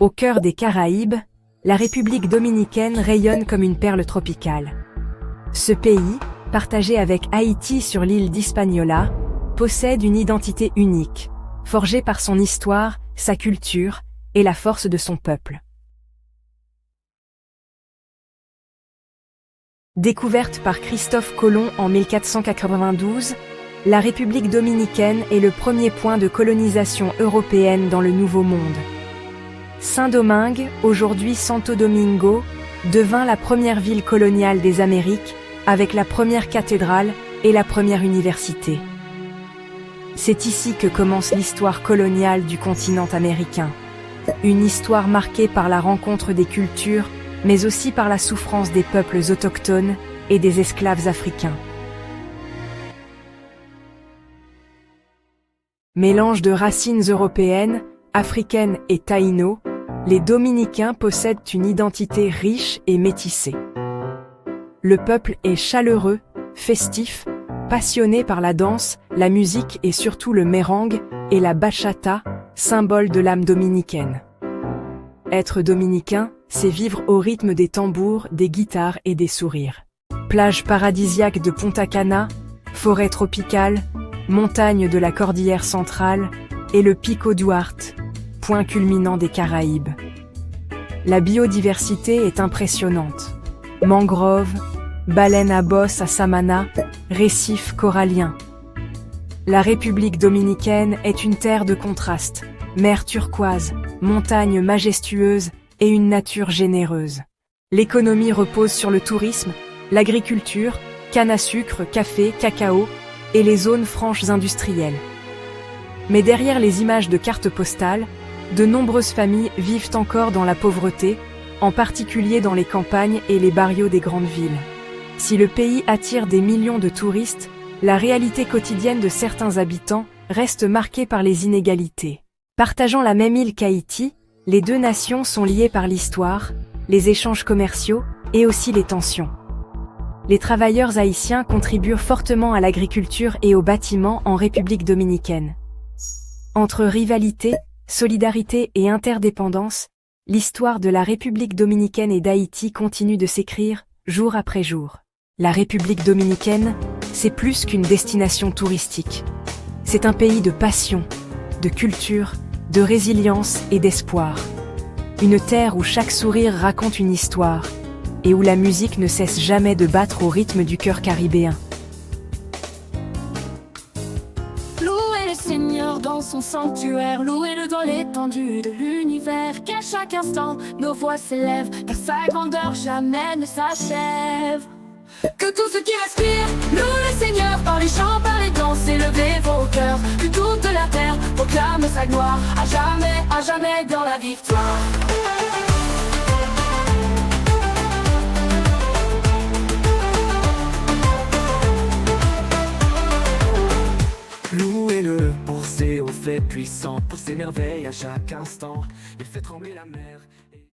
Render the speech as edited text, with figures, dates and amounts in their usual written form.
Au cœur des Caraïbes, la République dominicaine rayonne comme une perle tropicale. Ce pays, partagé avec Haïti sur l'île d'Hispaniola, possède une identité unique, forgée par son histoire, sa culture et la force de son peuple. Découverte par Christophe Colomb en 1492, la République dominicaine est le premier point de colonisation européenne dans le Nouveau Monde. Saint-Domingue, aujourd'hui Santo Domingo, devint la première ville coloniale des Amériques, avec la première cathédrale et la première université. C'est ici que commence l'histoire coloniale du continent américain. Une histoire marquée par la rencontre des cultures, mais aussi par la souffrance des peuples autochtones et des esclaves africains. Mélange de racines européennes, africaines et taïno, les Dominicains possèdent une identité riche et métissée. Le peuple est chaleureux, festif, passionné par la danse, la musique et surtout le merengue et la bachata, symbole de l'âme dominicaine. Être dominicain, c'est vivre au rythme des tambours, des guitares et des sourires. Plage paradisiaque de Punta Cana, forêt tropicale, montagne de la Cordillère centrale et le Pico Duarte, point culminant des Caraïbes. La biodiversité est impressionnante. Mangroves, baleines à bosse à Samana, récifs coralliens. La République dominicaine est une terre de contrastes, mer turquoise, montagnes majestueuses et une nature généreuse. L'économie repose sur le tourisme, l'agriculture, canne à sucre, café, cacao et les zones franches industrielles. Mais derrière les images de cartes postales, de nombreuses familles vivent encore dans la pauvreté, en particulier dans les campagnes et les barrios des grandes villes. Si le pays attire des millions de touristes, la réalité quotidienne de certains habitants reste marquée par les inégalités. Partageant la même île qu'Haïti, les deux nations sont liées par l'histoire, les échanges commerciaux et aussi les tensions. Les travailleurs haïtiens contribuent fortement à l'agriculture et au bâtiment en République dominicaine. Entre rivalité, solidarité et interdépendance, l'histoire de la République dominicaine et d'Haïti continue de s'écrire, jour après jour. La République dominicaine, c'est plus qu'une destination touristique. C'est un pays de passion, de culture, de résilience et d'espoir. Une terre où chaque sourire raconte une histoire, et où la musique ne cesse jamais de battre au rythme du cœur caribéen. Louez le Seigneur dans son sanctuaire, louez-le dans l'étendue de l'univers, qu'à chaque instant nos voix s'élèvent, car sa grandeur jamais ne s'achève. Que tout ce qui respire loue le Seigneur par les chants, par les danses, élevez vos cœurs, que toute la terre proclame sa gloire, à jamais dans la victoire. Louez-le pour ses hauts faits puissants, pour ses merveilles à chaque instant. Il fait trembler la mer.